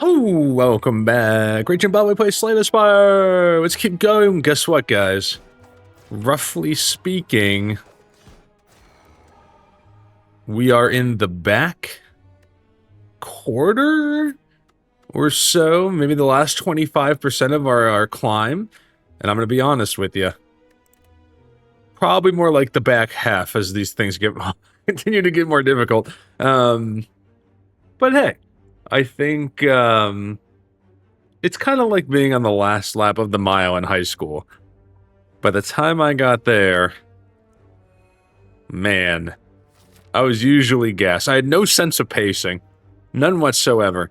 Oh, welcome back. Great Jimbabwe plays Slay the Spire. Let's keep going. Guess what, guys? Roughly speaking, we are in the back quarter or so, maybe the last 25% of our climb. And I'm going to be honest with you. Probably more like the back half as these things continue to get more difficult. But hey, I think it's kind of like being on the last lap of the mile in high school. By the time I got there, man, I was usually gassed. I had no sense of pacing, none whatsoever.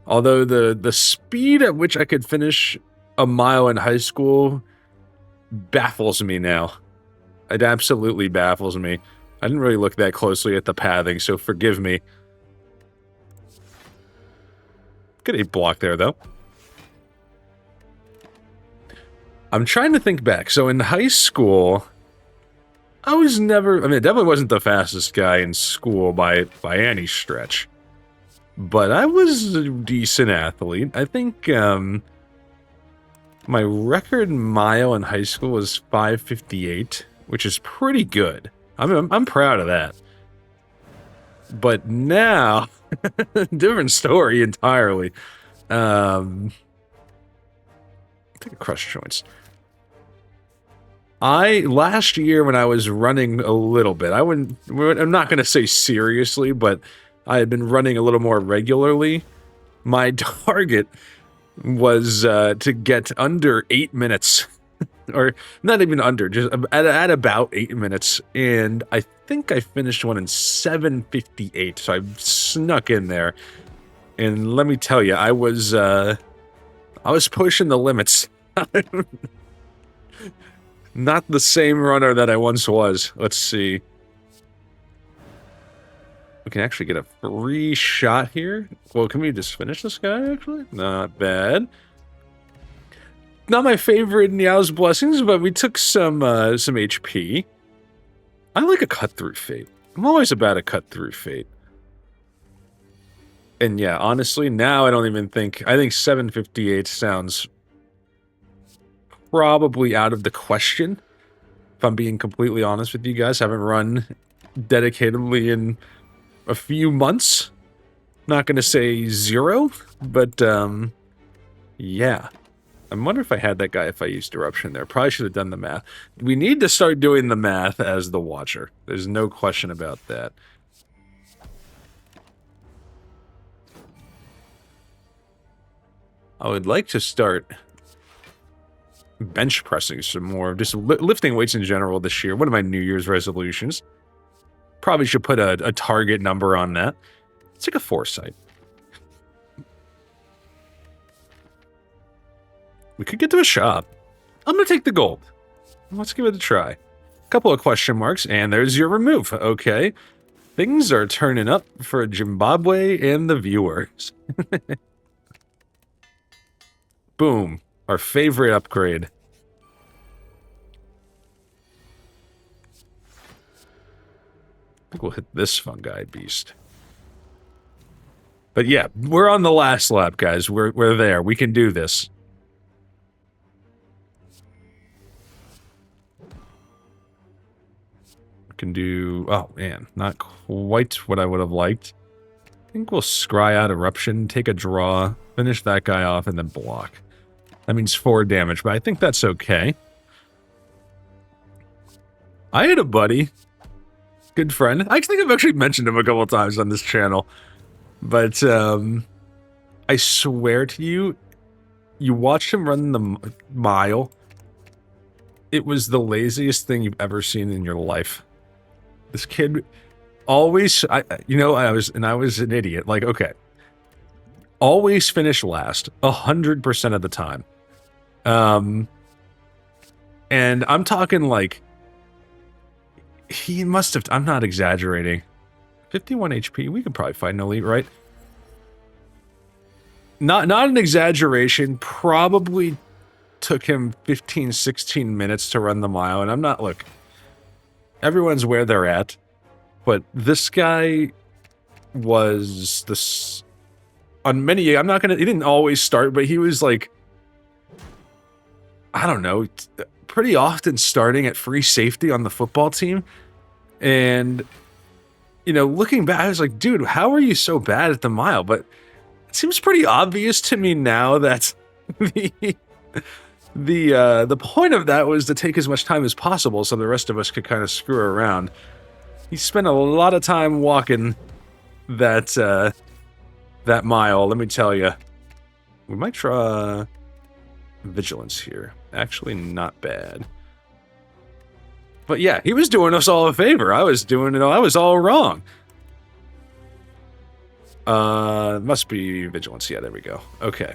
Although the speed at which I could finish a mile in high school baffles me now. It absolutely baffles me. I didn't really look that closely at the pathing, so forgive me. Good 8 block there, though. I'm trying to think back. So in high school, I was never... I mean, it definitely wasn't the fastest guy in school by any stretch. But I was a decent athlete. I think my record mile in high school was 5:58, which is pretty good. I'm proud of that. But now, different story entirely. Take a crush joints. Last year when I was running a little bit, I'm not going to say seriously, but I had been running a little more regularly. My target was to get under 8 minutes, or not even under, just at about 8 minutes, and I think I finished one in 7:58, so I snuck in there, and let me tell you, I was pushing the limits. Not the same runner that I once was. Let's see. We can actually get a free shot here. Well, can we just finish this guy, actually? Not bad. Not my favorite Niao's Blessings, but we took some HP. I like a cut-through fate. I'm always about a cut-through fate. And yeah, honestly, now I don't even think... I think 7:58 sounds probably out of the question. If I'm being completely honest with you guys, I haven't run dedicatedly in a few months. Not going to say 0, but yeah. I wonder if I had that guy if I used Eruption there. Probably should have done the math. We need to start doing the math as the Watcher. There's no question about that. I would like to start bench pressing some more, just lifting weights in general this year. One of my New Year's resolutions. Probably should put a target number on that. It's like a foresight. We could get to a shop. I'm going to take the gold. Let's give it a try. Couple of question marks, and there's your remove. Okay. Things are turning up for Jimbabwe and the viewers. Boom. Our favorite upgrade. I think we'll hit this fungi beast. But yeah, we're on the last lap, guys. We're there. We can do this. We can do... Oh, man. Not quite what I would have liked. I think we'll scry out Eruption, take a draw, finish that guy off, and then block. That means 4 damage, but I think that's okay. I had a buddy. Good friend. I think I've actually mentioned him a couple of times on this channel. But, I swear to you, you watched him run the mile. It was the laziest thing you've ever seen in your life. This kid always, I was an idiot. Like, okay. Always finish last, 100% of the time. And I'm talking like, he must have, I'm not exaggerating. 51 HP, we could probably find an elite, right? Not an exaggeration, probably took him 15, 16 minutes to run the mile, and I'm not, look, everyone's where they're at, but this guy was on many, I'm not gonna, he didn't always start, but he was like, I don't know, pretty often starting at free safety on the football team. And, you know, looking back, I was like, dude, how are you so bad at the mile? But it seems pretty obvious to me now that the point of that was to take as much time as possible so the rest of us could kind of screw around. He spent a lot of time walking that that mile, let me tell you. We might try vigilance here. Actually, not bad. But yeah, he was doing us all a favor. I was doing it all. I was all wrong. Must be vigilance. Yeah, there we go. Okay.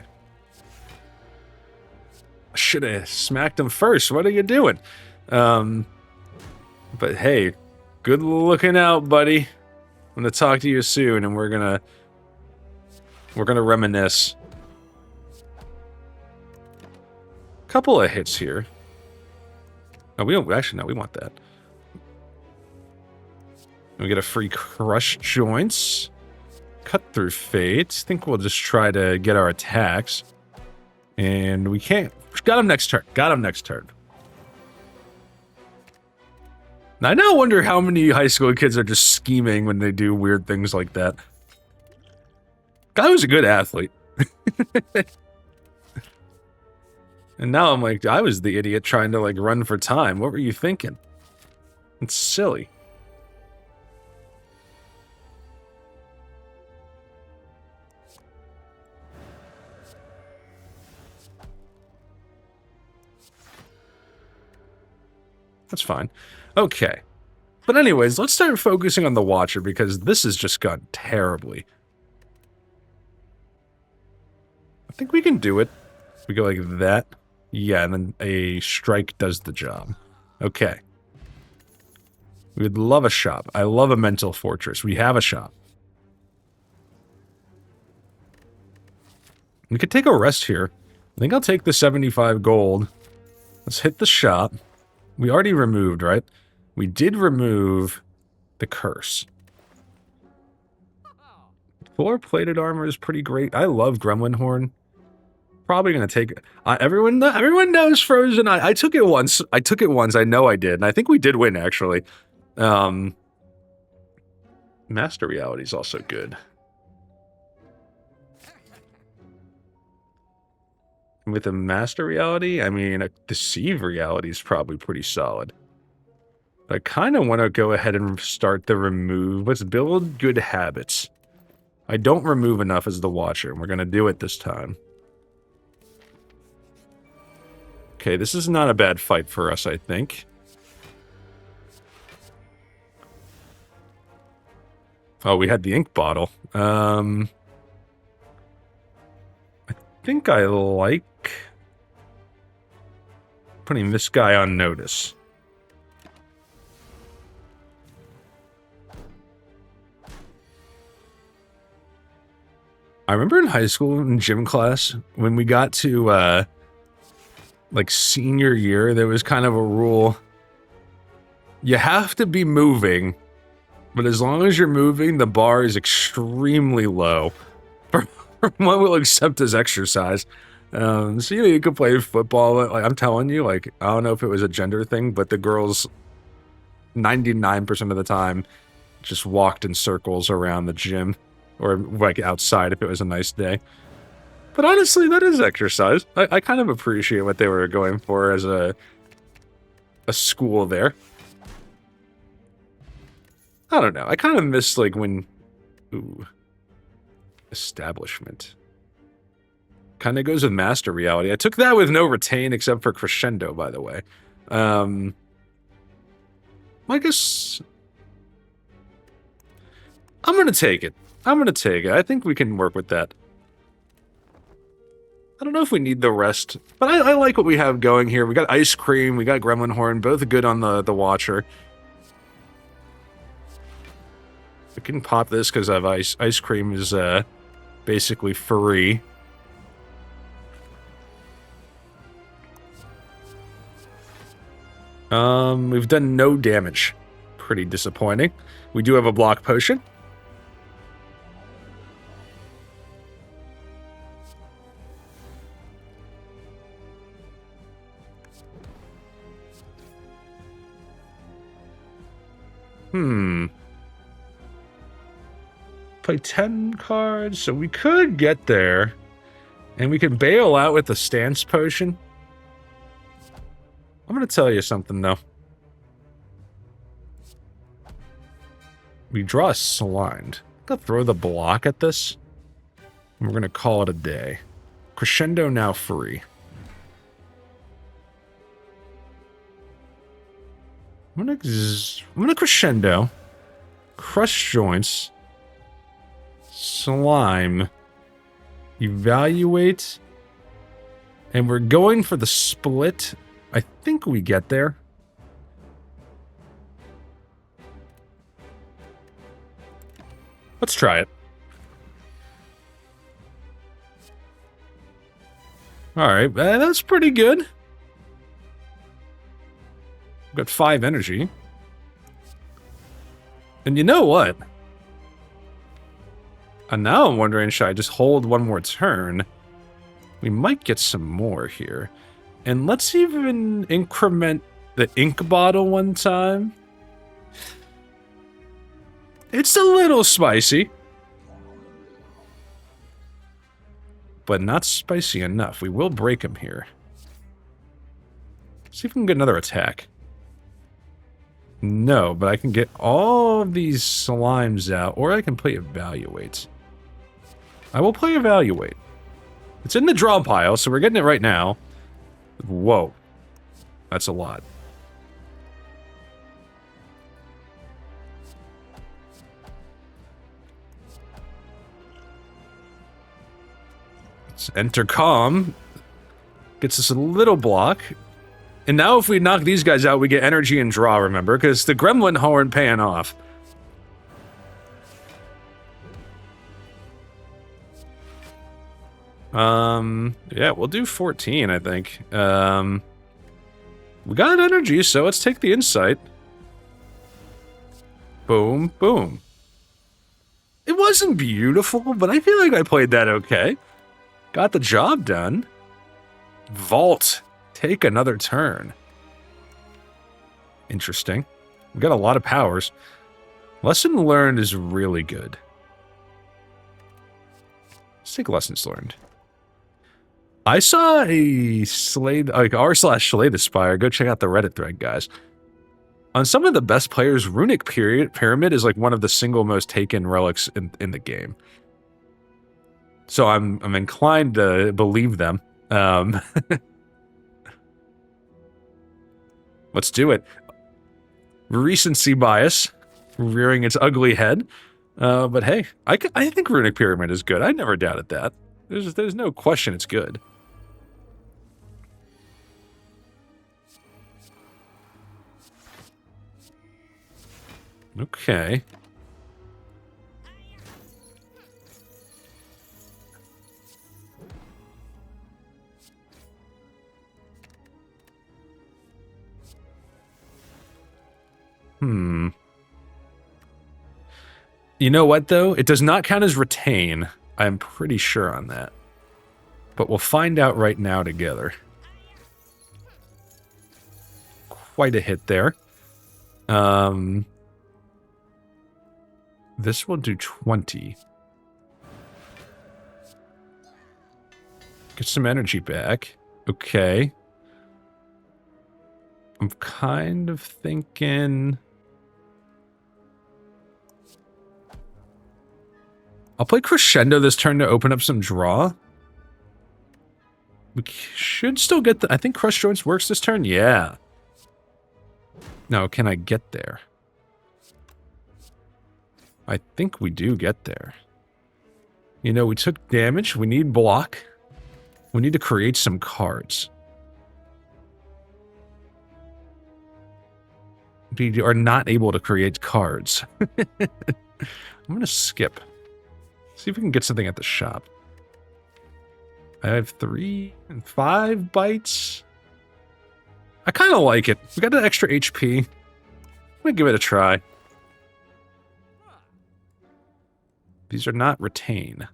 I should have smacked him first. What are you doing? But hey, good looking out, buddy. I'm gonna talk to you soon, and we're gonna reminisce. Couple of hits here. Oh, we don't actually. No, we want that. We get a free crush joints. Cut through fate. I think we'll just try to get our attacks. And we can't. Got him next turn. Got him next turn. Now, I now wonder how many high school kids are just scheming when they do weird things like that. Guy was a good athlete. And now I'm like, I was the idiot trying to like run for time. What were you thinking? It's silly. That's fine. Okay. But anyways, let's start focusing on the Watcher because this has just gone terribly. I think we can do it. We go like that. Yeah, and then a strike does the job. Okay. We would love a shop. I love a mental fortress. We have a shop. We could take a rest here. I think I'll take the 75 gold. Let's hit the shop. We already removed, right? We did remove the curse. 4 plated armor is pretty great. I love Gremlin Horn. Probably gonna take it. Everyone knows Frozen. I took it once. I know I did, and I think we did win actually. Master Reality is also good. With a Master Reality, I mean, a Deceive Reality is probably pretty solid. But I kind of want to go ahead and start the remove. Let's build good habits. I don't remove enough as the Watcher, and we're going to do it this time. Okay, this is not a bad fight for us, I think. Oh, we had the ink bottle. I think I like putting this guy on notice. I remember in high school in gym class when we got to like senior year, there was kind of a rule. You have to be moving, but as long as you're moving, the bar is extremely low for what we'll accept as exercise. So you could play football. Like I'm telling you, like I don't know if it was a gender thing, but the girls 99% of the time just walked in circles around the gym or like outside if it was a nice day. But honestly, that is exercise. I kind of appreciate what they were going for as a school there. I don't know. I kind of miss like when... Ooh. Establishment. Kind of goes with Master Reality. I took that with no retain except for Crescendo, by the way. I guess... I'm going to take it. I think we can work with that. I don't know if we need the rest, but I like what we have going here. We got Ice Cream, we got Gremlin Horn, both good on the Watcher. We can pop this because I have Ice Cream is basically free. We've done no damage. Pretty disappointing. We do have a block potion. Play 10 cards, so we could get there. And we can bail out with the stance potion. I'm gonna tell you something, though. We draw a Slimed. I'm gonna throw the block at this. And we're gonna call it a day. Crescendo now free. I'm gonna Crescendo. Crush Joints. Slime. Evaluate. And we're going for the split. I think we get there. Let's try it. Alright, that's pretty good. We've got 5 energy. And you know what? And now I'm wondering, should I just hold one more turn? We might get some more here. And let's even increment the ink bottle one time. It's a little spicy. But not spicy enough. We will break him here. See if we can get another attack. No, but I can get all of these slimes out, or I can play Evaluate. I will play Evaluate. It's in the draw pile, so we're getting it right now. Whoa. That's a lot. Let's enter Calm. Gets us a little block. And now if we knock these guys out, we get energy and draw, remember? Because the Gremlin Horn paying off. Yeah, we'll do 14, I think. We got energy, so let's take the insight. Boom, boom. It wasn't beautiful, but I feel like I played that okay. Got the job done. Vault. Take another turn. Interesting. We got a lot of powers. Lesson learned is really good. Let's take lessons learned. I saw a Slay, like r/Slay the Spire. Go check out the Reddit thread, guys. On some of the best players, Runic Pyramid is like one of the single most taken relics in the game. So I'm inclined to believe them. Let's do it. Recency bias rearing its ugly head. But hey, I think Runic Pyramid is good. I never doubted that. There's no question it's good. Okay. You know what, though? It does not count as retain. I'm pretty sure on that. But we'll find out right now together. Quite a hit there. This will do 20. Get some energy back. Okay. I'm kind of thinking... I'll play Crescendo this turn to open up some draw. We should still get the... I think Crush Joints works this turn? Yeah. Now, can I get there? I think we do get there. You know, we took damage. We need block. We need to create some cards. We are not able to create cards. I'm going to skip. See if we can get something at the shop. I have 3 and 5 bites. I kind of like it. We got an extra HP. I'm going to give it a try. These are not retain.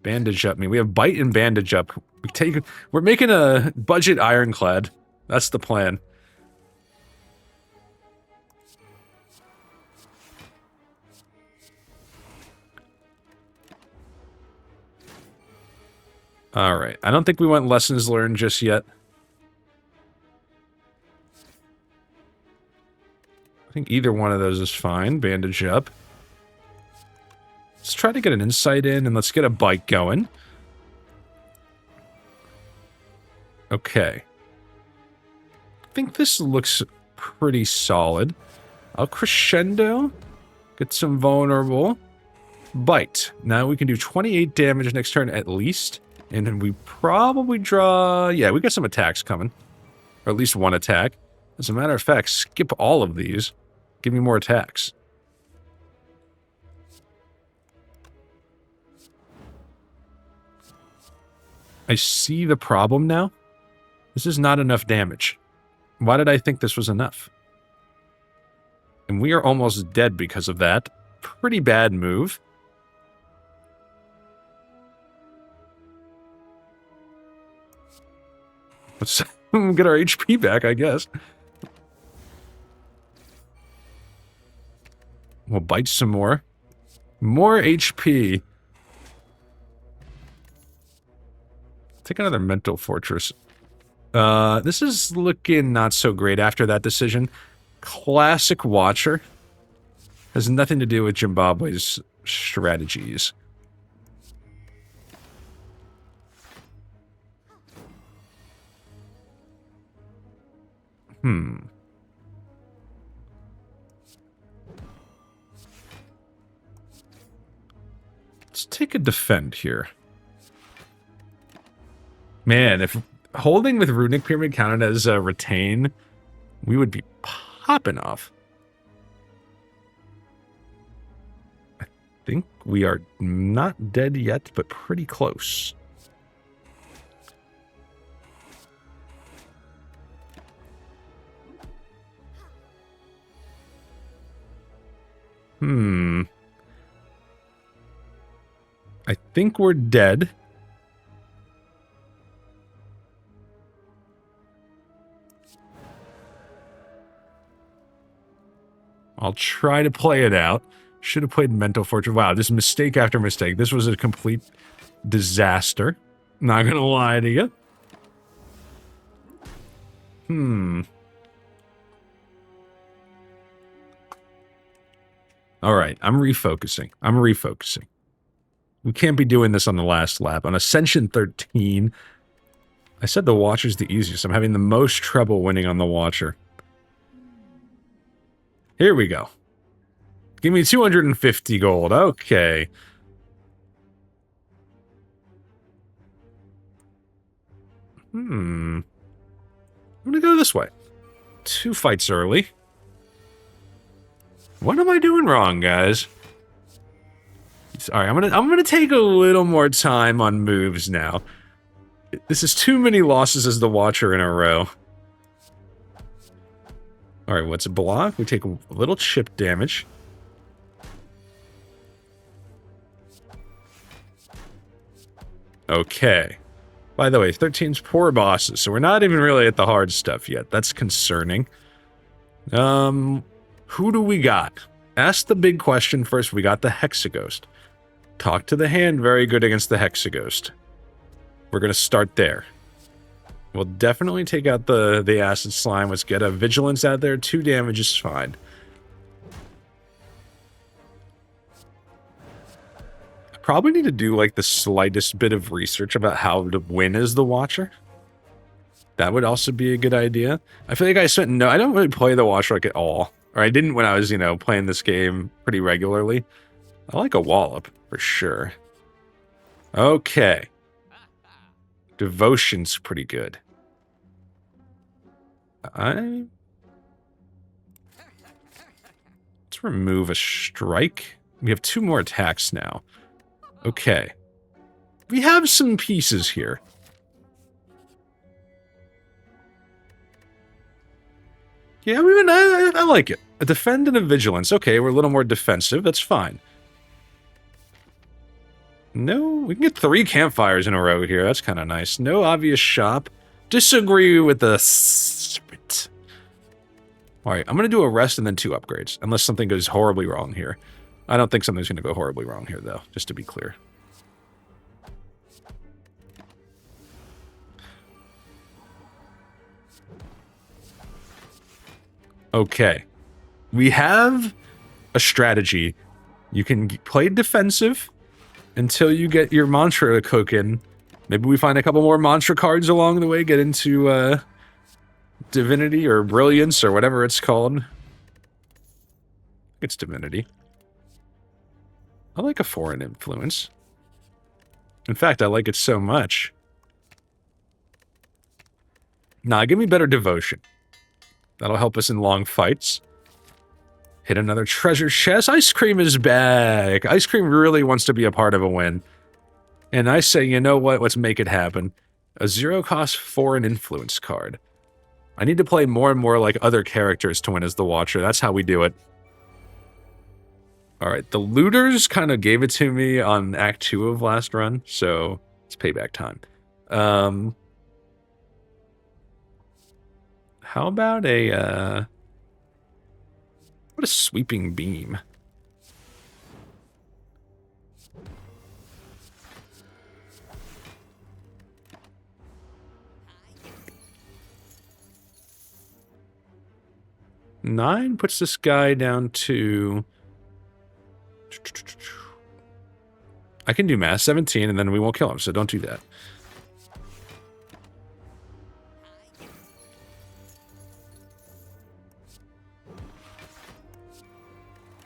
Bandage up me. We have bite and bandage up. We're making a budget ironclad. That's the plan. Alright, I don't think we want lessons learned just yet. I think either one of those is fine. Bandage up. Let's try to get an insight in, and let's get a bike going. Okay. I think this looks pretty solid. I'll crescendo. Get some vulnerable. Bite. Now we can do 28 damage next turn at least. And then we probably draw... Yeah, we got some attacks coming. Or at least one attack. As a matter of fact, skip all of these. Give me more attacks. I see the problem now. This is not enough damage. Why did I think this was enough? And we are almost dead because of that. Pretty bad move. Let's get our HP back, I guess. We'll bite some more. More HP. Take another mental fortress. This is looking not so great after that decision. Classic Watcher. Has nothing to do with Jimbabwe's strategies. Let's take a defend here. Man, if holding with Runic Pyramid counted as a retain, we would be popping off. I think we are not dead yet, but pretty close. I think we're dead. I'll try to play it out. Should have played Mental Fortress. Wow, just mistake after mistake. This was a complete disaster. Not gonna lie to you. Alright, I'm refocusing. We can't be doing this on the last lap. On Ascension 13, I said the Watcher's the easiest. I'm having the most trouble winning on the Watcher. Here we go. Give me 250 gold. Okay. I'm gonna go this way. 2 fights early. What am I doing wrong, guys? Sorry, I'm gonna take a little more time on moves now. This is too many losses as the Watcher in a row. Alright, what's a block? We take a little chip damage. Okay. By the way, 13's poor bosses, so we're not even really at the hard stuff yet. That's concerning. Who do we got? Ask the big question first. We got the Hexaghost. Talk to the hand, very good against the Hexaghost. We're gonna start there. We'll definitely take out the acid slime. Let's get a vigilance out there. 2 damage is fine. I probably need to do like the slightest bit of research about how to win as the Watcher. That would also be a good idea. I feel like I don't really play the Watcher like at all. Or I didn't when I was, playing this game pretty regularly. I like a wallop, for sure. Okay. Devotion's pretty good. Let's remove a strike. We have 2 more attacks now. Okay. We have some pieces here. Yeah, I like it. A defend and a vigilance. Okay, we're a little more defensive. That's fine. No, we can get 3 campfires in a row here. That's kind of nice. No obvious shop. Disagree with the sprint. Alright, I'm going to do a rest and then 2 upgrades. Unless something goes horribly wrong here. I don't think something's going to go horribly wrong here, though. Just to be clear. Okay. We have a strategy. You can play defensive until you get your mantra cooking. Maybe we find a couple more mantra cards along the way, get into divinity or brilliance or whatever it's called. It's divinity. I like a foreign influence. In fact, I like it so much. Nah, give me better devotion. That'll help us in long fights. Hit another treasure chest. Ice Cream is back. Ice Cream really wants to be a part of a win. And I say, you know what? Let's make it happen. A 0-cost foreign influence card. I need to play more and more like other characters to win as the Watcher. That's how we do it. Alright, the looters kind of gave it to me on Act 2 of last run, so it's payback time. How about a, what a sweeping beam. Nine puts this guy down to... I can do math, 17, and then we won't kill him, so don't do that.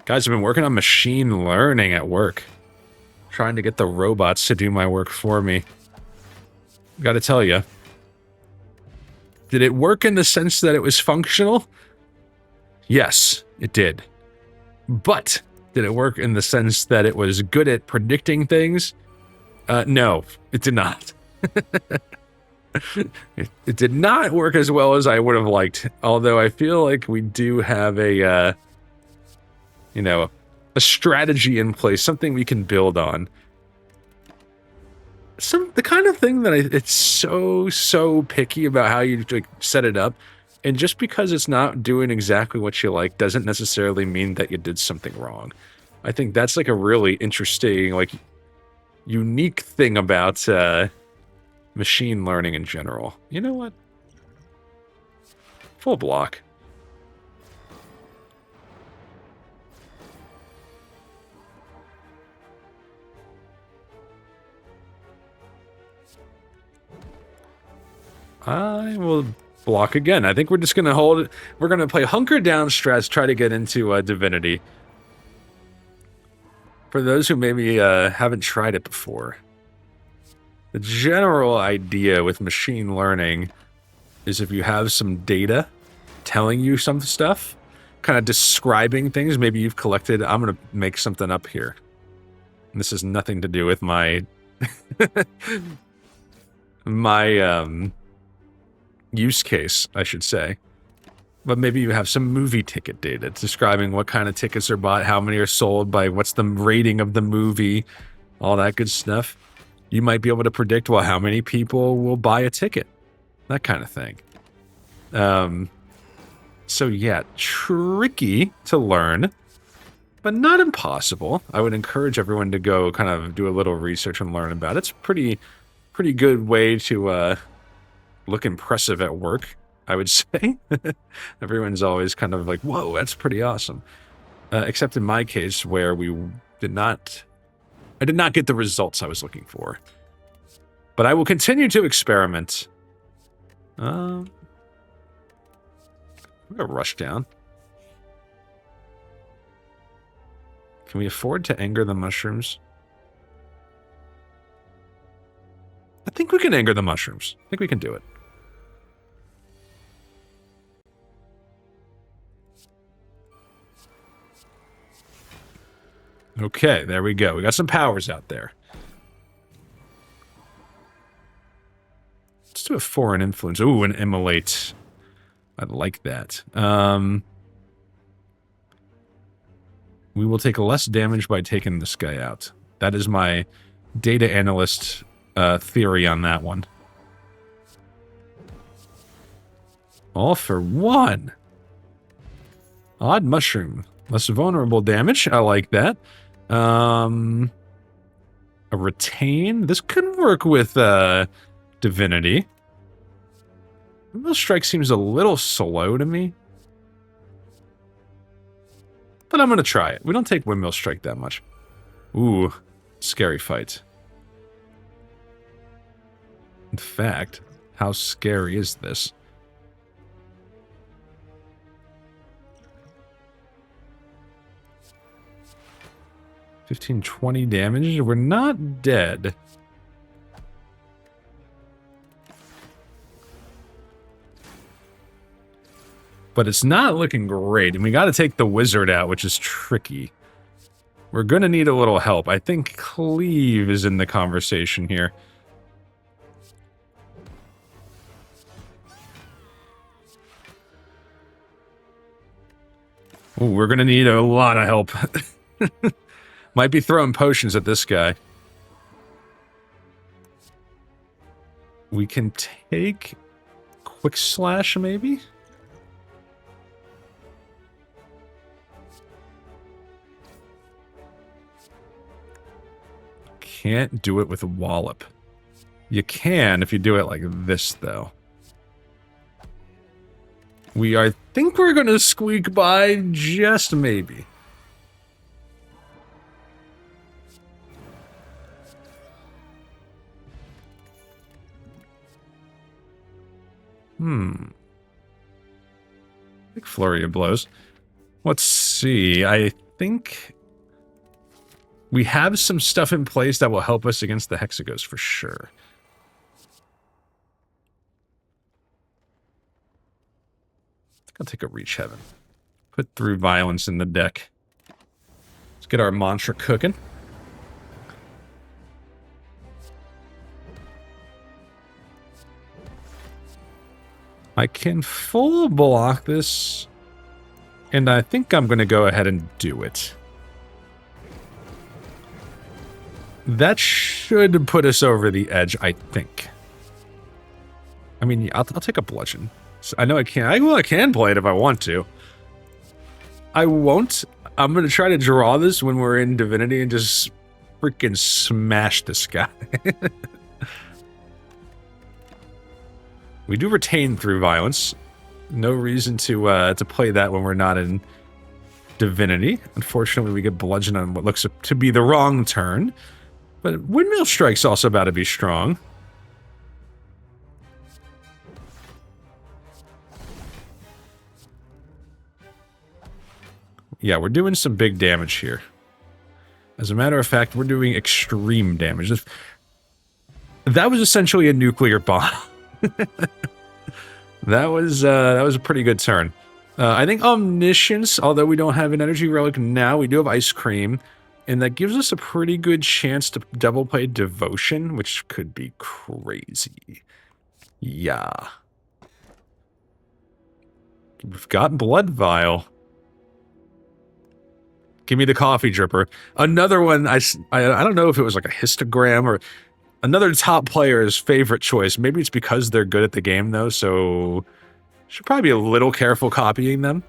Guys, I've been working on machine learning at work. Trying to get the robots to do my work for me. Gotta tell you. Did it work in the sense that it was functional? Yes, it did. But did it work in the sense that it was good at predicting things? No, it did not. It did not work as well as I would have liked. Although I feel like we do have a, you know, a strategy in place, something we can build on. The kind of thing that it's so picky about how you like, set it up. And just because it's not doing exactly what you like doesn't necessarily mean that you did something wrong. I think that's like a really interesting, like, unique thing about machine learning in general. You know what? Full block. I will block again. I think we're just going to hold it. We're going to play hunker down strats, try to get into divinity. For those who maybe haven't tried it before, the general idea with machine learning is if you have some data telling you some stuff, kind of describing things, maybe you've collected, I'm going to make something up here. And this has nothing to do with my use case, I should say. But maybe you have some movie ticket data describing what kind of tickets are bought, how many are sold, by what's the rating of the movie, all that good stuff. You might be able to predict, well, how many people will buy a ticket, that kind of thing. So yeah, tricky to learn, but not impossible. I would encourage everyone to go kind of do a little research and learn about it. It's a pretty good way to look impressive at work, I would say. Everyone's always kind of like, whoa, that's pretty awesome. Except in my case, where I did not get the results I was looking for. But I will continue to experiment. I'm gonna rush down. Can we afford to anger the mushrooms? I think we can anger the mushrooms. I think we can do it. Okay, there we go. We got some powers out there. Let's do a foreign influence. Ooh, an immolate. I like that. We will take less damage by taking this guy out. That is my data analyst theory on that one. All for one. Odd mushroom. Less vulnerable damage. I like that. A retain. This could work with divinity. Real strike seems a little slow to me. but I'm going to try it. We don't take Windmill Strike that much. Ooh, scary fight. In fact, how scary is this? $15, $20 damage. We're not dead. But it's not looking great, and we got to take the wizard out, which is tricky. We're going to need a little help. I think Cleave is in the conversation here. Ooh, we're going to need a lot of help. Might be throwing potions at this guy. We can take Quick Slash, maybe? Can't do it with a Wallop. You can if you do it like this, though. I think we're going to squeak by just maybe. Big flurry of blows. Let's see. I think we have some stuff in place that will help us against the Hexagos for sure. I think I'll take a Reach Heaven. Put through Violence in the deck. Let's get our mantra cooking. I can full block this, and I think I'm going to go ahead and do it. That should put us over the edge, I think. I mean, I'll take a bludgeon. So I know I can. I can play it if I want to. I won't. I'm going to try to draw this when we're in Divinity and just freaking smash this guy. We do retain through Violence. No reason to play that when we're not in Divinity. Unfortunately, we get bludgeoned on what looks to be the wrong turn. But Windmill Strike's also about to be strong. Yeah, we're doing some big damage here. As a matter of fact, we're doing extreme damage. That was essentially a nuclear bomb. That was a pretty good turn. I think Omniscience, although we don't have an energy relic now, we do have Ice Cream, and that gives us a pretty good chance to double play Devotion, which could be crazy. Yeah. We've got Blood Vial. Give me the Coffee Dripper. Another one, I don't know if it was like a histogram or another top player's favorite choice. Maybe it's because they're good at the game, though, so should probably be a little careful copying them.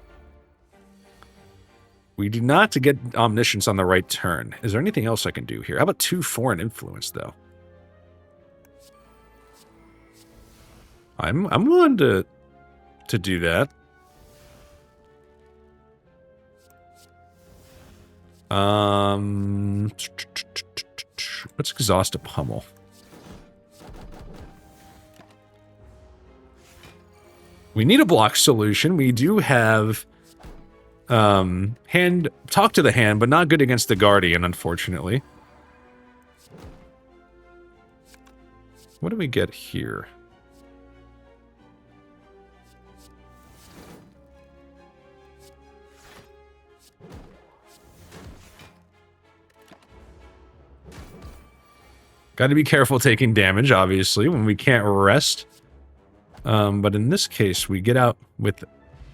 We do not to get Omniscience on the right turn. Is there anything else I can do here? How about 2 Foreign Influence, though? I'm willing to do that. Let's exhaust a Pummel. We need a block solution. We do have talk to the hand, but not good against the Guardian, unfortunately. What do we get here? Got to be careful taking damage, obviously, when we can't rest. But in this case, we get out with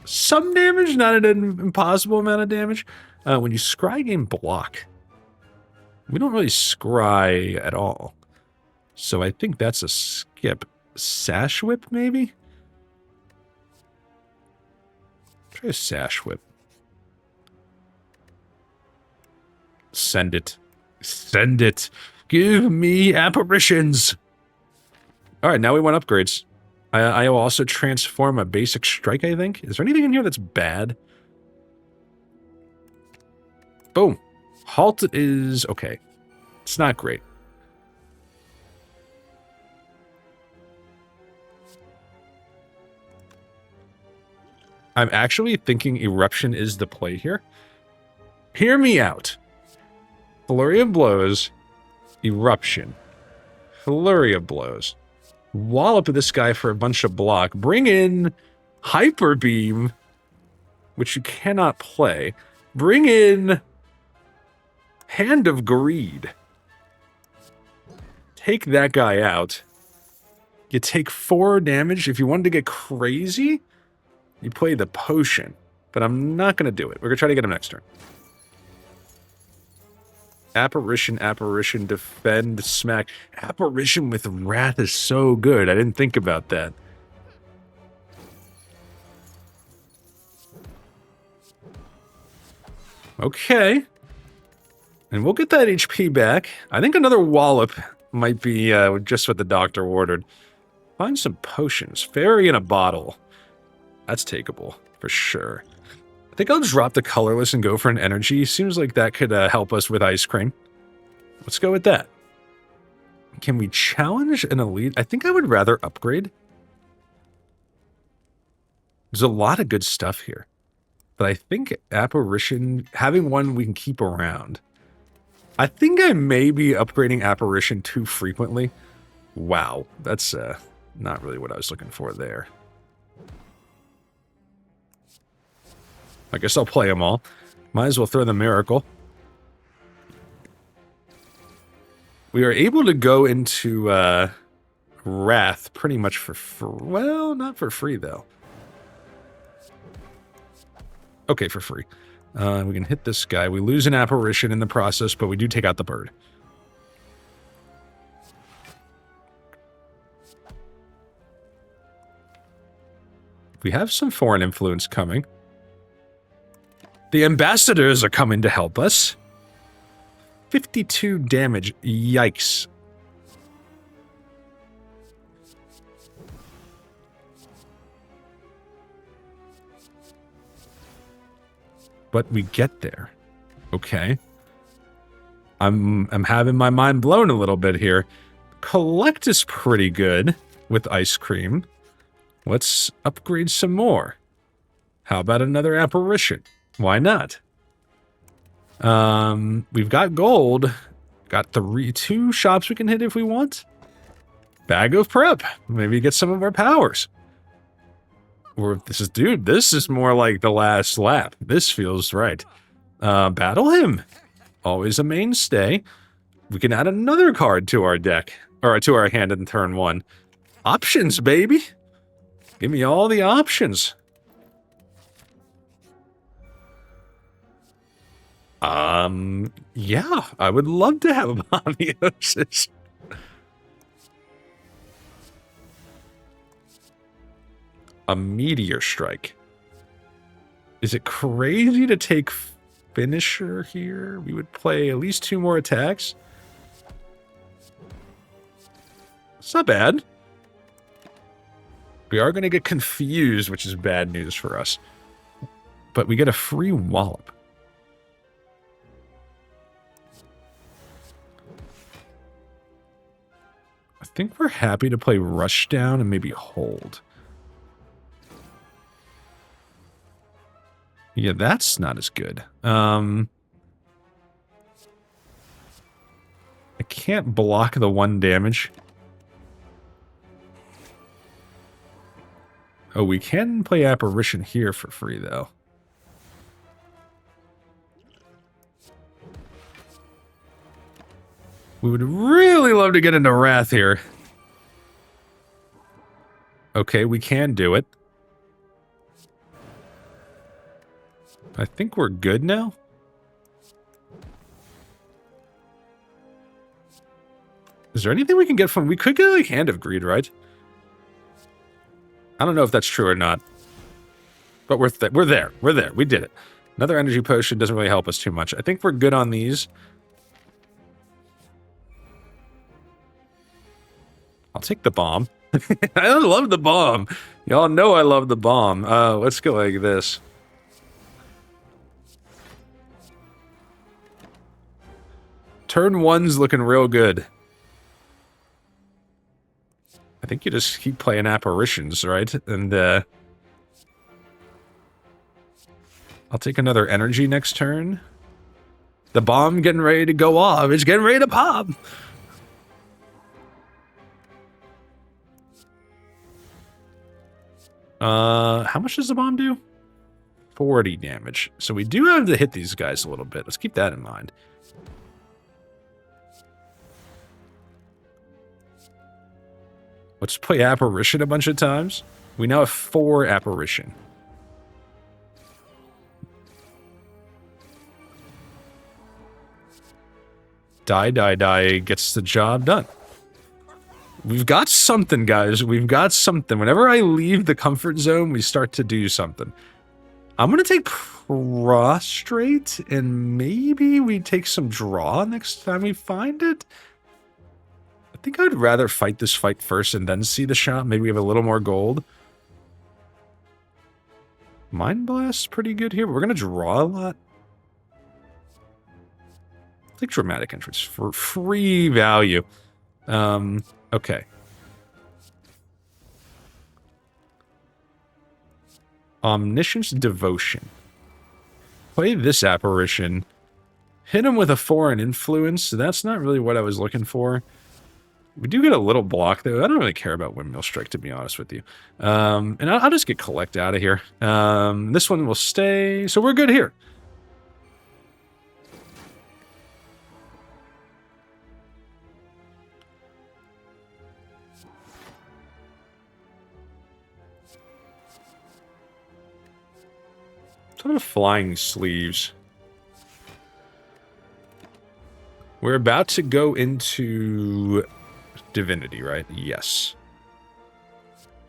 some damage, not an impossible amount of damage. When you scry game block, we don't really scry at all. So I think that's a skip. Sash Whip, maybe? Try a Sash Whip. Send it. Send it. Give me apparitions. All right, now we want upgrades. I will also transform a basic strike, I think. Is there anything in here that's bad? Boom. Halt is okay. It's not great. I'm actually thinking Eruption is the play here. Hear me out. Flurry of Blows, Eruption. Flurry of Blows. Wallop this guy for a bunch of block. Bring in Hyper Beam, which you cannot play. Bring in Hand of Greed. Take that guy out. You take 4 damage. If you wanted to get crazy, you play the potion. But I'm not going to do it. We're going to try to get him next turn. Apparition, Apparition, Defend, Smack. Apparition with Wrath is so good. I didn't think about that. Okay. And we'll get that HP back. I think another Wallop might be just what the doctor ordered. Find some potions. Fairy in a bottle. That's takeable, for sure. I think I'll drop the colorless and go for an energy. Seems like that could help us with ice cream. Let's go with that. Can we challenge an elite? I think I would rather upgrade. There's a lot of good stuff here. But I think Apparition, having one we can keep around. I think I may be upgrading Apparition too frequently. Wow, that's not really what I was looking for there. I guess I'll play them all. Might as well throw the Miracle. We are able to go into Wrath pretty much for free. Well, not for free, though. Okay, for free. We can hit this guy. We lose an Apparition in the process, but we do take out the bird. We have some foreign influence coming. The ambassadors are coming to help us. 52 damage. Yikes. But we get there. Okay. I'm having my mind blown a little bit here. Collect is pretty good with ice cream. Let's upgrade some more. How about another Apparition? Why not? We've got gold. Got 2 shops we can hit if we want. Bag of Prep. Maybe get some of our powers. Or this is, dude, this is more like the last lap. This feels right. Battle Hymn. Always a mainstay. We can add another card to our deck. Or to our hand in turn 1. Options, baby. Give me all the options. Yeah, I would love to have apotheosis. A Meteor Strike. Is it crazy to take Finisher here? We would play at least 2 more attacks. It's not bad. We are going to get confused, which is bad news for us. But we get a free Wallop. I think we're happy to play Rushdown and maybe Hold. Yeah, that's not as good. I can't block the 1 damage. Oh, we can play Apparition here for free, though. We would really love to get into Wrath here. Okay, we can do it. I think we're good now. Is there anything we can get from... We could get, like, Hand of Greed, right? I don't know if that's true or not. But we're there. We're there. We did it. Another energy potion doesn't really help us too much. I think we're good on these. I'll take the bomb. I love the bomb. Y'all know I love the bomb. Let's go like this. Turn 1's looking real good. I think you just keep playing apparitions, right? And, I'll take another energy next turn. The bomb getting ready to go off. It's getting ready to pop. How much does the bomb do? 40 damage. So we do have to hit these guys a little bit. Let's keep that in mind. Let's play Apparition a bunch of times. We now have 4 Apparition. Die gets the job done. We've got something, guys. We've got something. Whenever I leave the comfort zone, we start to do something. I'm going to take Prostrate, and maybe we take some draw next time we find it. I think I'd rather fight this fight first and then see the shot. Maybe we have a little more gold. Mind Blast's pretty good here, but we're going to draw a lot. I think Dramatic Entrance for free value. Okay. Omniscience Devotion. Play this Apparition. Hit him with a foreign influence. That's not really what I was looking for. We do get a little block, though. I don't really care about Windmill Strike, to be honest with you. And I'll just get Collect out of here. This one will stay. So we're good here. Sort of flying sleeves. We're about to go into Divinity, right? Yes.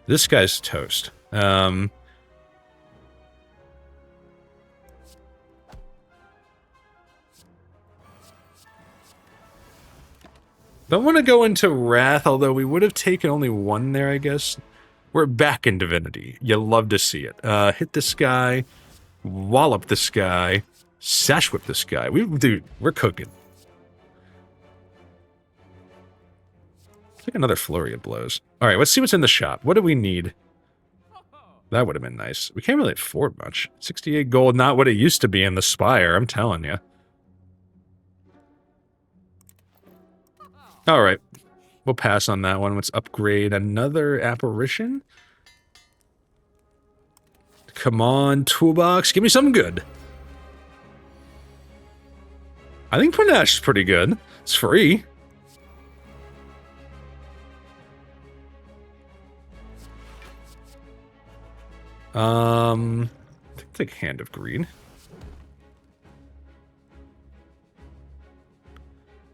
This guy's toast. Don't want to go into Wrath, although we would have taken only 1 there, I guess. We're back in Divinity. You love to see it. Hit this guy. Wallop this guy. Sash whip this guy. Dude, we're cooking. Take another flurry of blows. Alright, let's see what's in the shop. What do we need? That would have been nice. We can't really afford much. 68 gold, not what it used to be in the Spire, I'm telling you. Alright. We'll pass on that one. Let's upgrade another Apparition. Come on, toolbox. Give me something good. I think Panache is pretty good. It's free. I think take Hand of Greed.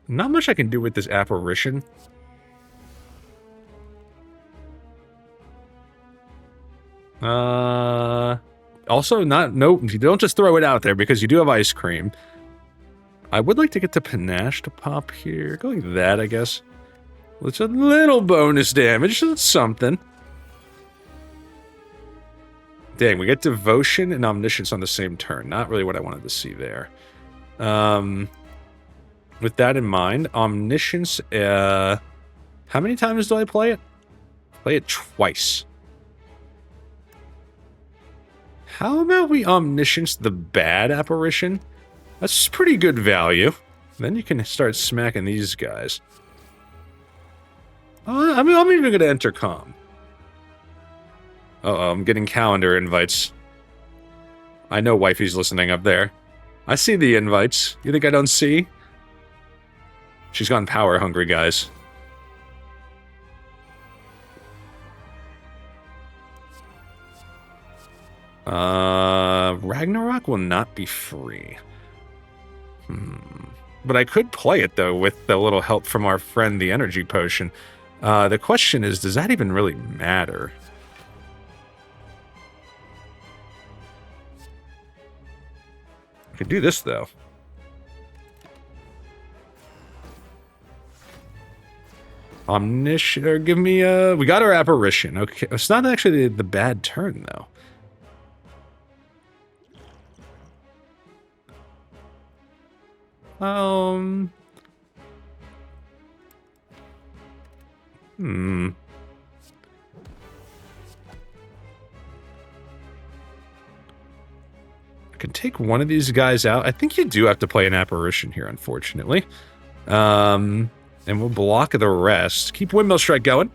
Not much I can do with this Apparition. Also, nope, you don't just throw it out there because you do have Ice Cream. I would like to get the Panache to pop here. Go like that, I guess. It's a little bonus damage, so it's something. Dang, we get Devotion and Omniscience on the same turn. Not really what I wanted to see there. With that in mind, Omniscience, how many times do I play it? Play it twice. How about we Omniscience the bad Apparition? That's pretty good value. Then you can start smacking these guys. I'm even going to enter Calm. Uh-oh, I'm getting calendar invites. I know wifey's listening up there. I see the invites. You think I don't see? She's gone power hungry, guys. Ragnarok will not be free. But I could play it, though, with a little help from our friend, the Energy Potion. The question is, does that even really matter? I could do this, though. Omniscient, or give me a... We got our Apparition. Okay, it's not actually the bad turn, though. Hmm. I can take one of these guys out. I think you do have to play an apparition here, unfortunately. And we'll block the rest. Keep Windmill Strike going.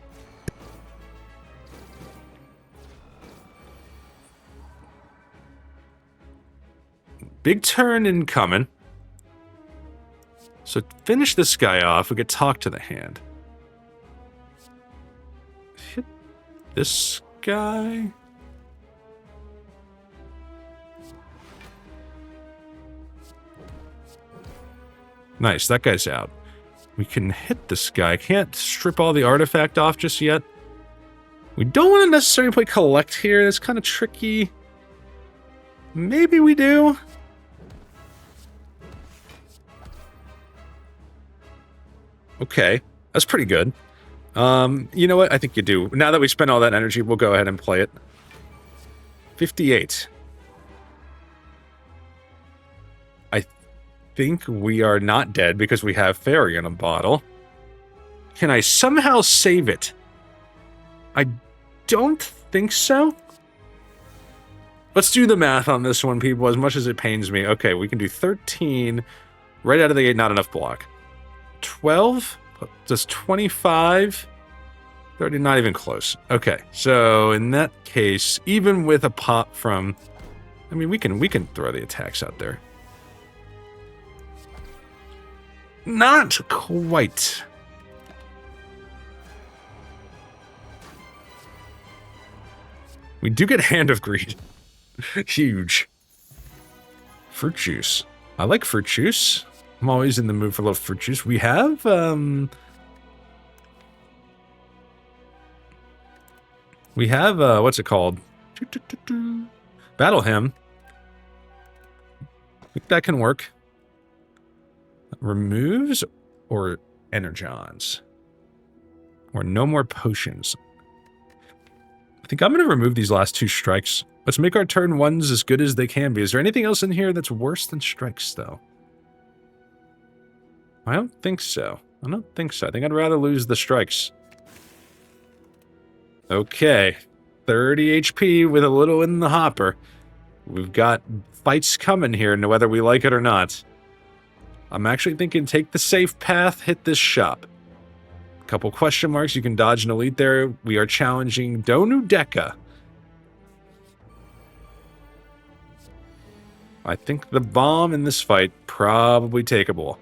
Big turn incoming. So finish this guy off. We could talk to the hand. Hit this guy. Nice, that guy's out. We can hit this guy. I can't strip all the artifact off just yet. We don't want to necessarily play collect here. That's kind of tricky. Maybe we do. Okay, that's pretty good. You know what? I think you do. Now that we spent all that energy, we'll go ahead and play it. 58. I think we are not dead because we have fairy in a bottle. Can I somehow save it? I don't think so. Let's do the math on this one, people, as much as it pains me. Okay, we can do 13. Right out of the gate, not enough block. 12? Does 25? 30, not even close. Okay, so in that case, even with a pop from... I mean, we can throw the attacks out there. Not quite. We do get Hand of Greed. Huge. Fruit juice. I like fruit juice. I'm always in the mood for a little fruit juice. We have, what's it called? Battle Hymn. I think that can work. Removes or energizes? Or no more potions. I think I'm going to remove these last 2 strikes. Let's make our turn 1s as good as they can be. Is there anything else in here that's worse than strikes, though? I don't think so. I don't think so. I think I'd rather lose the strikes. Okay. 30 HP with a little in the hopper. We've got fights coming here, whether we like it or not. I'm actually thinking take the safe path, hit this shop. Couple question marks. You can dodge an elite there. We are challenging Donu Deka. I think the bomb in this fight probably takeable.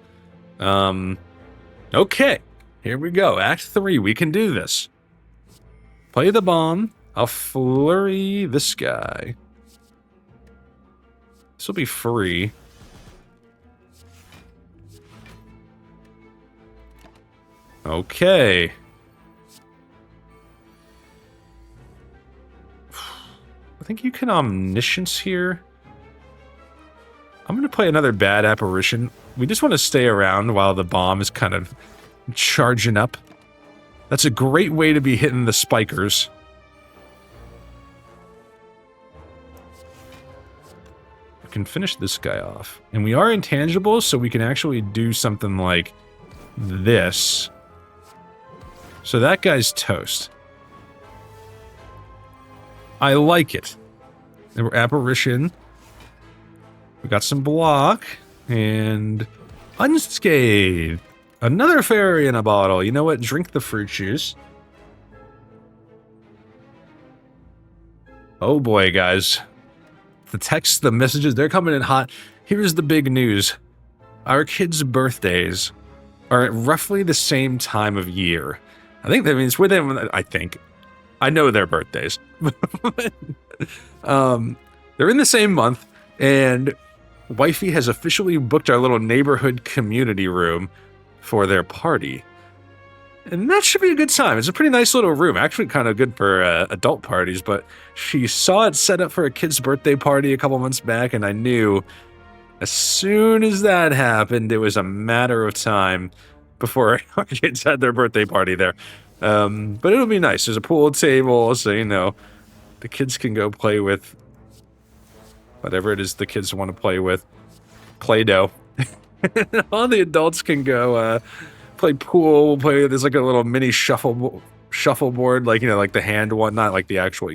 Okay. Here we go. Act 3. We can do this. Play the bomb. I'll flurry this guy. This will be free. Okay. I think you can omniscience here. I'm going to play another bad apparition. We just want to stay around while the bomb is kind of charging up. That's a great way to be hitting the spikers. We can finish this guy off. And we are intangible, so we can actually do something like this. So that guy's toast. I like it. Apparition. We got some block. And unscathed. Another fairy in a bottle. You know what? Drink the fruit juice. Oh boy, guys. The texts, the messages, they're coming in hot. Here's the big news. Our kids' birthdays are at roughly the same time of year. I think that means within, I think. I know their birthdays. They're in the same month, and Wifey has officially booked our little neighborhood community room for their party. And that should be a good time. It's a pretty nice little room. Actually kind of good for adult parties, but she saw it set up for a kid's birthday party a couple months back, and I knew as soon as that happened, it was a matter of time before our kids had their birthday party there. But it'll be nice. There's a pool table, so, you know, the kids can go play with whatever it is the kids want to play with. Play-Doh. All the adults can go play pool. We'll play. There's like a little mini shuffleboard, like like the hand one, not like the actual,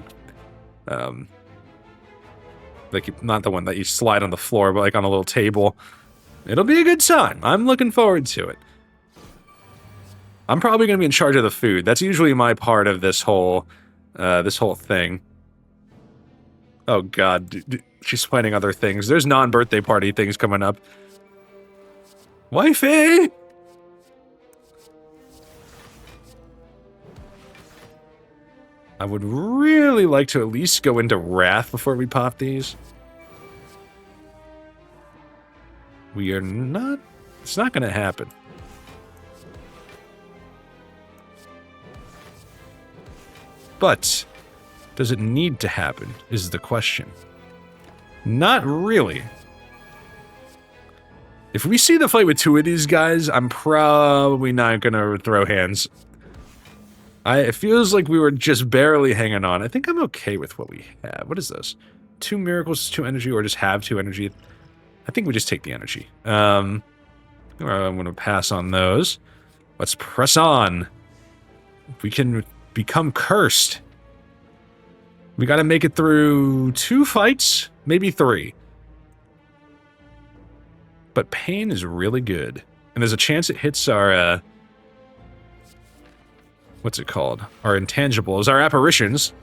like not the one that you slide on the floor, but like on a little table. It'll be a good time. I'm looking forward to it. I'm probably gonna be in charge of the food. That's usually my part of this whole thing. Oh God, she's planning other things. There's non-birthday party things coming up. Wifey! I would really like to at least go into Wrath before we pop these. We are not... It's not gonna happen. But, does it need to happen, is the question. Not really. If we see the fight with two of these guys, I'm probably not gonna throw hands. It feels like we were just barely hanging on. I think I'm okay with what we have. What is this? 2 miracles, 2 energy, or just have 2 energy? I think we just take the energy. I'm gonna pass on those. Let's press on. We can become cursed. We gotta make it through 2 fights, maybe 3. But pain is really good. And there's a chance it hits our, what's it called? Our intangibles, our apparitions.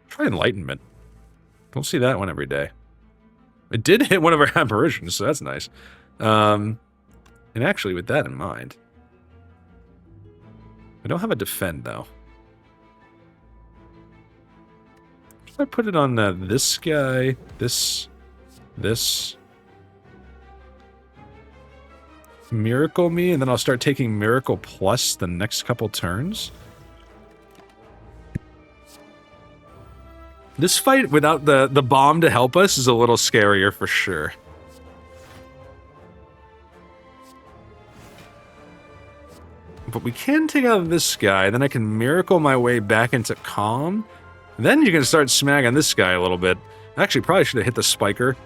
Try enlightenment. Don't see that one every day. It did hit one of our apparitions, so that's nice. And actually, with that in mind, I don't have a defend, though. Should I put it on this guy, this... Miracle me, and then I'll start taking Miracle Plus the next couple turns? This fight without the bomb to help us is a little scarier for sure. But we can take out this guy, then I can Miracle my way back into Calm. Then you can start smacking this guy a little bit. Actually, probably should have hit the Spiker.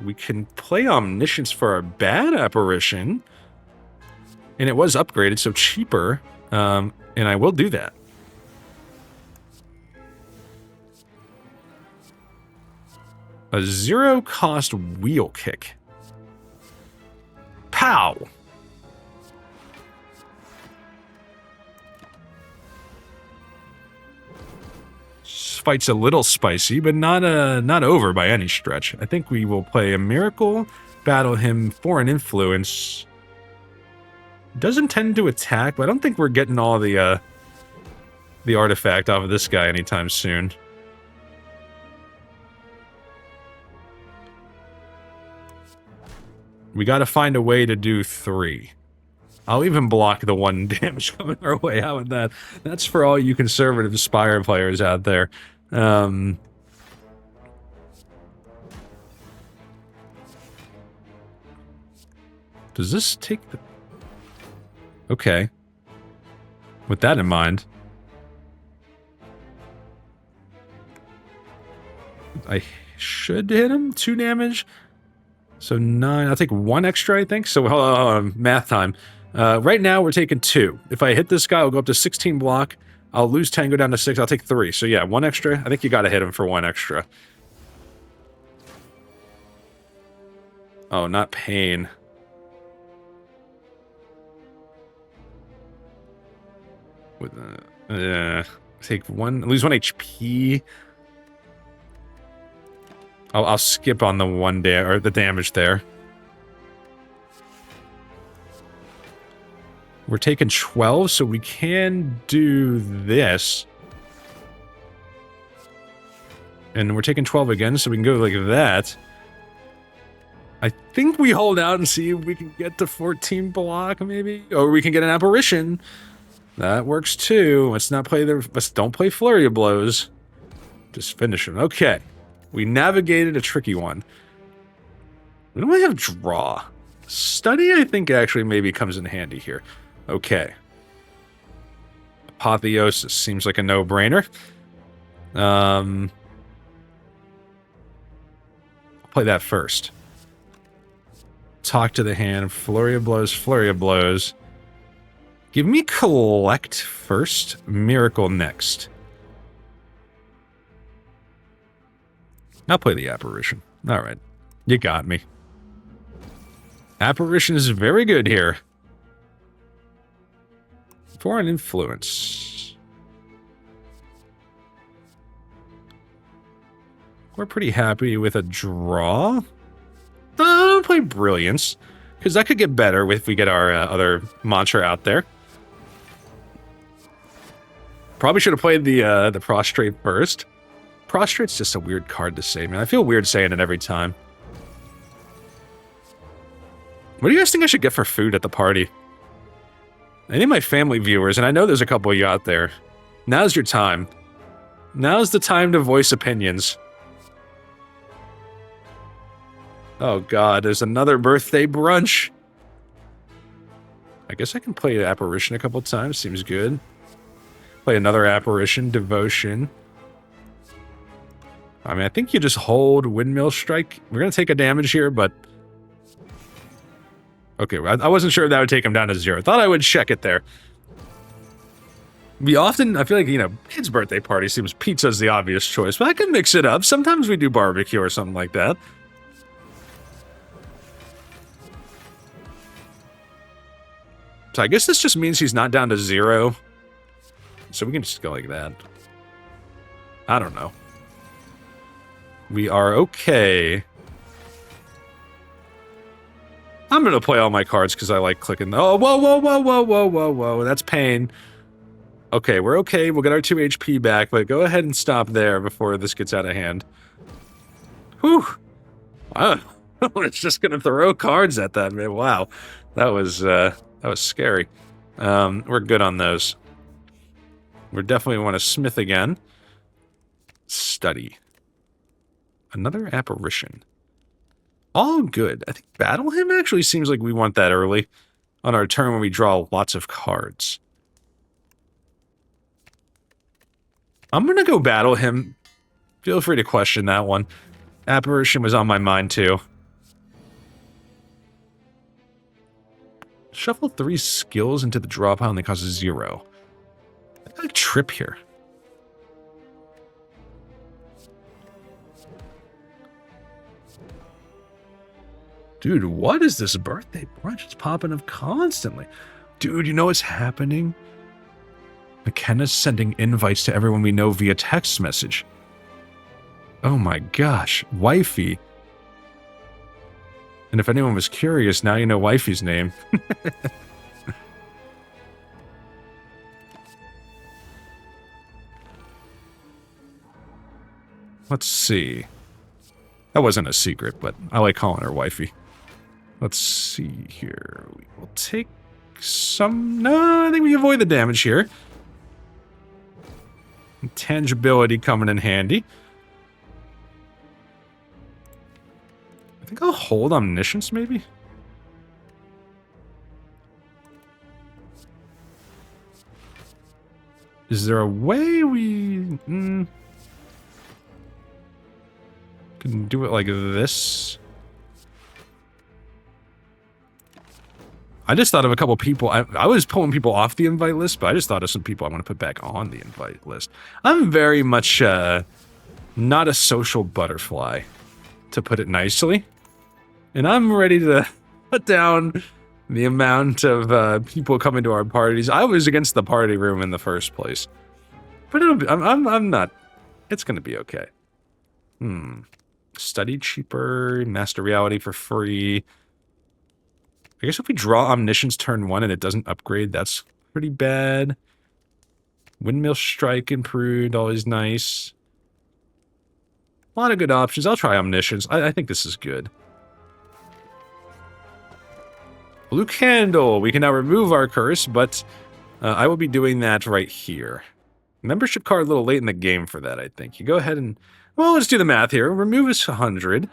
We can play Omniscience for our bad apparition. And it was upgraded, so cheaper. And I will do that. A 0-cost wheel kick. Pow! This fight's a little spicy, but not over by any stretch. I think we will play a Miracle, battle him for an Influence. Doesn't tend to attack, but I don't think we're getting all the artifact off of this guy anytime soon. We gotta find a way to do 3. I'll even block the 1 damage coming our way. How about that? That's for all you conservative Spire players out there. Does this take the... Okay. With that in mind... I should hit him. 2 damage. So 9. I'll take 1 extra, I think. So, math time. Right now, we're taking 2. If I hit this guy, I'll go up to 16 block. I'll lose 10, go down to 6. I'll take 3. So yeah, 1 extra. I think you gotta hit him for 1 extra. Oh, not pain. With take 1, lose 1 HP. I'll skip on the 1 or the damage there. We're taking 12, so we can do this. And we're taking 12 again, so we can go like that. I think we hold out and see if we can get to 14 block, maybe? Or we can get an apparition. That works too. Let's not play don't play Flurry of Blows. Just finish them. Okay. We navigated a tricky one. We don't really have draw. Study, I think, actually maybe comes in handy here. Okay. Apotheosis seems like a no-brainer. Play that first. Talk to the hand. Flurry of blows, flurry of blows. Give me collect first, miracle next. I'll play the apparition. All right. You got me. Apparition is very good here. Foreign influence. We're pretty happy with a draw. I'll play Brilliance, because that could get better if we get our other mantra out there. Probably should have played the Prostrate first. Prostrate's just a weird card to say, man. I feel weird saying it every time. What do you guys think I should get for food at the party? Any of my family viewers, and I know there's a couple of you out there, now's your time. Now's the time to voice opinions. Oh god, there's another birthday brunch. I guess I can play Apparition a couple times, seems good. Play another Apparition, Devotion. I mean, I think you just hold Windmill Strike. We're going to take a damage here, but... Okay, I wasn't sure if that would take him down to 0. Thought I would check it there. We often, I feel like, you know, kids' birthday party seems pizza's the obvious choice, but I can mix it up. Sometimes we do barbecue or something like that. So I guess this just means he's not down to 0. So we can just go like that. I don't know. We are okay. I'm going to play all my cards because I like clicking. Oh, whoa, whoa, whoa, whoa, whoa, whoa, whoa. That's pain. Okay, we're okay. We'll get our 2 HP back, but go ahead and stop there before this gets out of hand. Whew. I was just going to throw cards at that, man. Wow. That was scary. We're good on those. We definitely want to smith again. Study. Another apparition. All good. I think Battle Him actually seems like we want that early on our turn when we draw lots of cards. I'm going to go Battle Him. Feel free to question that one. Apparition was on my mind too. Shuffle 3 skills into the draw pile and they cost 0. I got a trip here. Dude, what is this birthday brunch? It's popping up constantly. Dude, you know what's happening? McKenna's sending invites to everyone we know via text message. Oh my gosh, Wifey. And if anyone was curious, now you know Wifey's name. Let's see. That wasn't a secret, but I like calling her Wifey. Let's see here. We will take some... No, I think we avoid the damage here. Tangibility coming in handy. I think I'll hold Omniscience, maybe? Is there a way we... can do it like this? I just thought of a couple people. I was pulling people off the invite list, but I just thought of some people I want to put back on the invite list. I'm very much not a social butterfly, to put it nicely. And I'm ready to put down the amount of people coming to our parties. I was against the party room in the first place. But I'm not. It's going to be okay. Study cheaper, master reality for free. I guess if we draw Omniscience turn 1 and it doesn't upgrade, that's pretty bad. Windmill Strike improved, always nice. A lot of good options. I'll try Omniscience. I think this is good. Blue Candle. We can now remove our curse, but I will be doing that right here. Membership card a little late in the game for that, I think. You go ahead and... Well, let's do the math here. Remove is 100.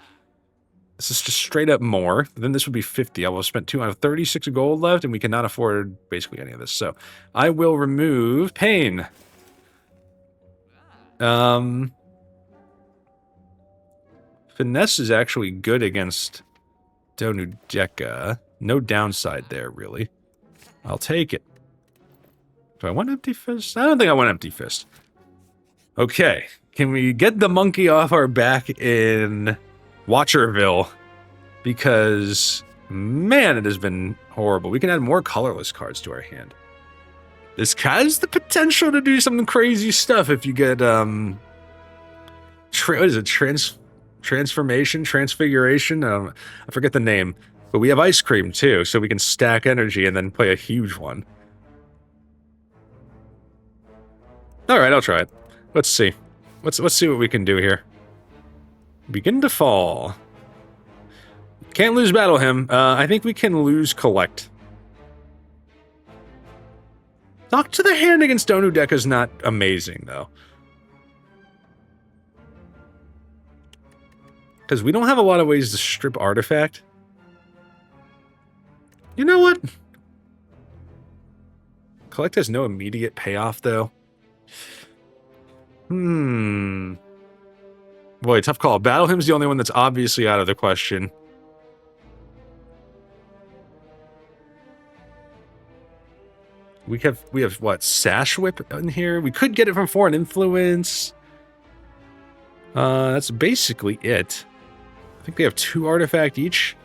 This is just straight up more. Then this would be 50. I will have spent 236 gold left, and we cannot afford basically any of this. So I will remove Pain. Finesse is actually good against Donu Deka. No downside there, really. I'll take it. Do I want Empty Fist? I don't think I want Empty Fist. Okay. Can we get the monkey off our back in Watcherville? Because, man, it has been horrible. We can add more colorless cards to our hand. This has the potential to do some crazy stuff if you get, what is it? Transformation? Transfiguration? I forget the name. But we have Ice Cream, too, so we can stack energy and then play a huge one. Alright, I'll try it. Let's see. Let's see what we can do here. Begin to fall. Can't lose Battle Hymn. I think we can lose Collect. Talk to the hand against Donu Deka is not amazing, though. Because we don't have a lot of ways to strip Artifact. You know what? Collect has no immediate payoff, though. Boy, tough call. Battle Hymn's the only one that's obviously out of the question. We have what? Sash Whip in here? We could get it from Foreign Influence. That's basically it. I think they have 2 artifact each.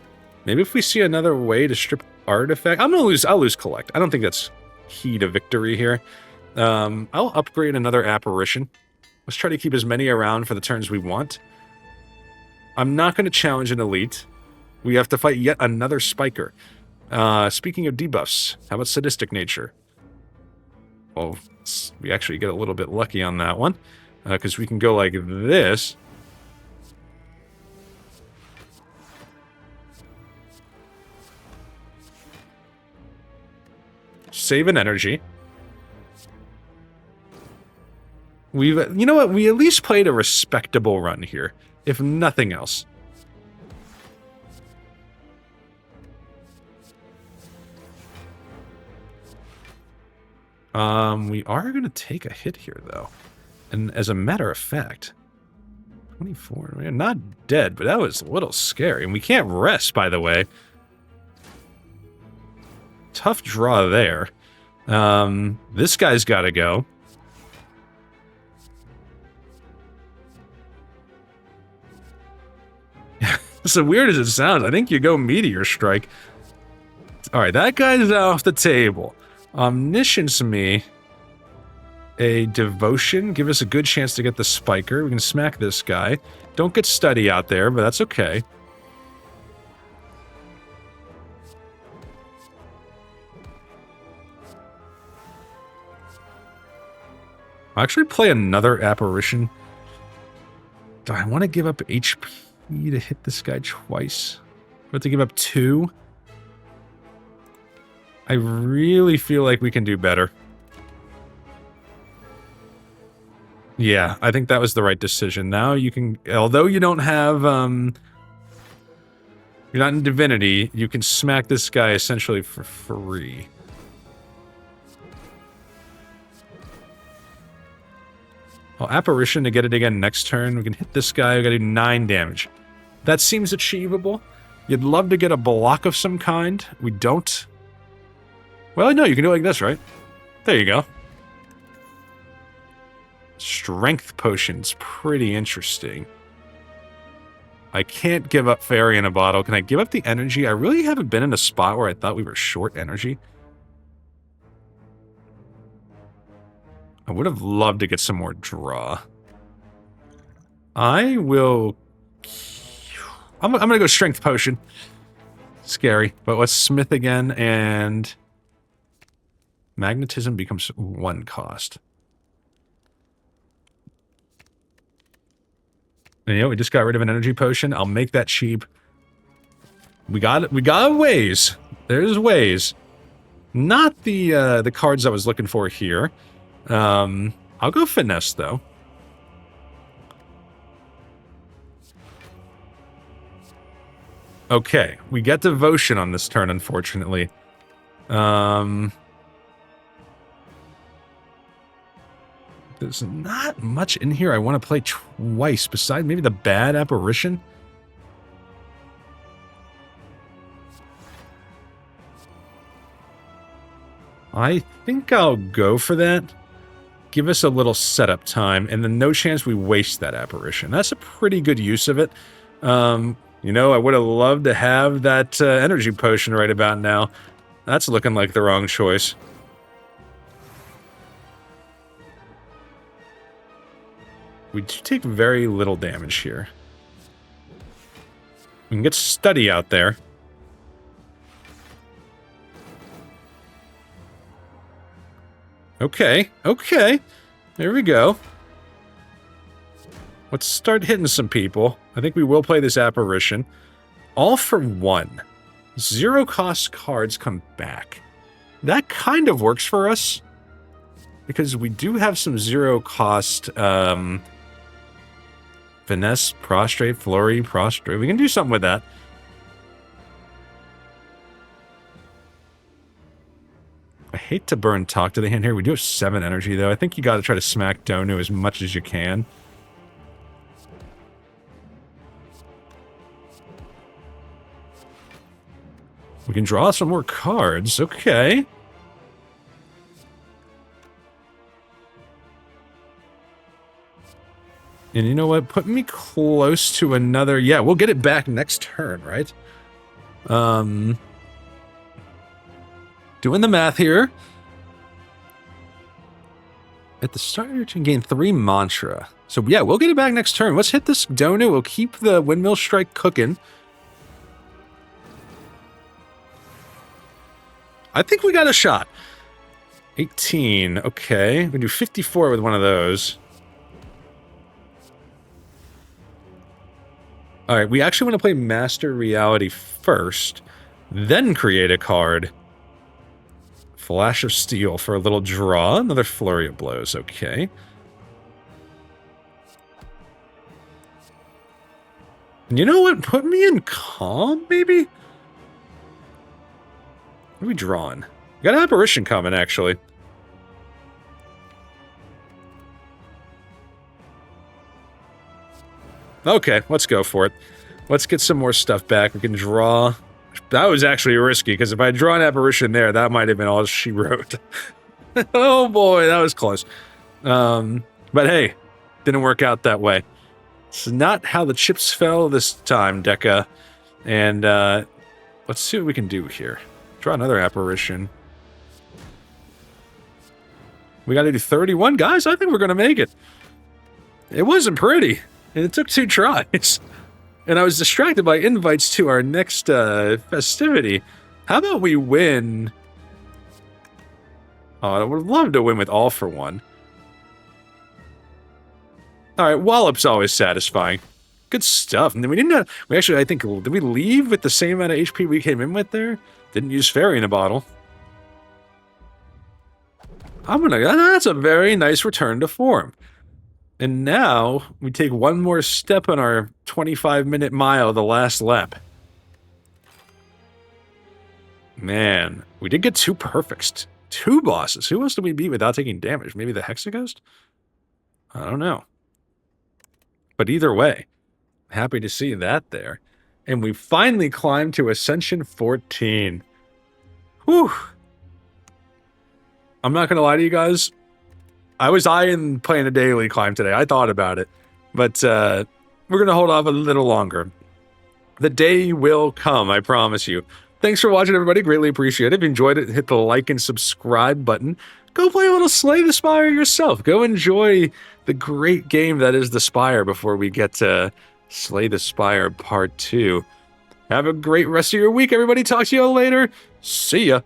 Maybe if we see another way to strip artifact. I'll lose Collect. I don't think that's key to victory here. I'll upgrade another Apparition. Let's try to keep as many around for the turns we want. I'm not going to challenge an Elite. We have to fight yet another Spiker. Speaking of debuffs, how about Sadistic Nature? Well, we actually get a little bit lucky on that one. Because we can go like this. Save an energy. You know what? We at least played a respectable run here, if nothing else. We are going to take a hit here, though. And as a matter of fact, 24, we're not dead, but that was a little scary. And we can't rest, by the way. Tough draw there. This guy's got to go. So weird as it sounds, I think you go Meteor Strike. Alright, that guy's off the table. Omniscience me. A Devotion. Give us a good chance to get the Spiker. We can smack this guy. Don't get Study out there, but that's okay. I'll actually play another Apparition. Do I want to give up HP to hit this guy twice? I have to give up 2. I really feel like we can do better. Yeah, I think that was the right decision. Now you can, although you don't have, you're not in Divinity, you can smack this guy essentially for free. Well, Apparition to get it again next turn. We can hit this guy, we gotta do 9 damage. That seems achievable. You'd love to get a block of some kind. We don't. Well, no, you can do it like this, right? There you go. Strength Potion's pretty interesting. I can't give up Fairy in a Bottle. Can I give up the energy? I really haven't been in a spot where I thought we were short energy. I would have loved to get some more draw. I will... I'm going to go Strength Potion. Scary. But let's Smith again, and... Magnetism becomes 1 cost. And, you know, we just got rid of an energy potion. I'll make that cheap. We got ways. There's ways. Not the cards I was looking for here. I'll go Finesse, though. Okay, we get Devotion on this turn, unfortunately. There's not much in here I want to play twice, besides maybe the bad Apparition. I think I'll go for that. Give us a little setup time, and then no chance we waste that apparition. That's a pretty good use of it. You know, I would have loved to have that energy potion right about now. That's looking like the wrong choice. We do take very little damage here. We can get Study out there. Okay, okay. There we go. Let's start hitting some people. I think we will play this apparition. All for one. 0 cost cards come back. That kind of works for us. Because we do have some 0 cost, Finesse, Prostrate, Flurry, Prostrate. We can do something with that. I hate to burn Talk to the Hand here. We do have 7 energy, though. I think you got to try to smack Donu as much as you can. We can draw some more cards. Okay. And you know what? Put me close to another... Yeah, we'll get it back next turn, right? Doing the math here. At the start of your turn, gain 3 mantra. So yeah, we'll get it back next turn. Let's hit this Donu. We'll keep the Windmill Strike cooking. I think we got a shot. 18. Okay. We can do 54 with one of those. Alright, we actually want to play Master Reality first, then create a card. Flash of Steel for a little draw. Another Flurry of Blows. Okay. You know what? Put me in Calm, maybe? What are we drawing? We got an Apparition coming, actually. Okay, let's go for it. Let's get some more stuff back. We can draw... That was actually risky, because if I draw an Apparition there, that might have been all she wrote. Oh boy, that was close. But hey, didn't work out that way. It's not how the chips fell this time, Deca. And let's see what we can do here. Draw another Apparition. We got to do 31. Guys, I think we're going to make it. It wasn't pretty. And it took 2 tries. And I was distracted by invites to our next festivity. How about we win? Oh, I would love to win with All for One. Alright, Wallop's always satisfying. Good stuff. And then we didn't... We actually, I think... Did we leave with the same amount of HP we came in with there? Didn't use Fairy in a bottle. That's a very nice return to form. And now, we take one more step on our 25-minute mile, the last lap. Man, we did get 2 perfects. 2 bosses. Who else did we beat without taking damage? Maybe the Hexaghost? I don't know. But either way, happy to see that there. And we finally climbed to Ascension 14. Whew. I'm not going to lie to you guys. I was eyeing playing a daily climb today. I thought about it. But we're going to hold off a little longer. The day will come, I promise you. Thanks for watching, everybody. Greatly appreciate it. If you enjoyed it, hit the like and subscribe button. Go play a little Slay the Spire yourself. Go enjoy the great game that is the Spire before we get to Slay the Spire Part 2. Have a great rest of your week, everybody. Talk to you all later. See ya.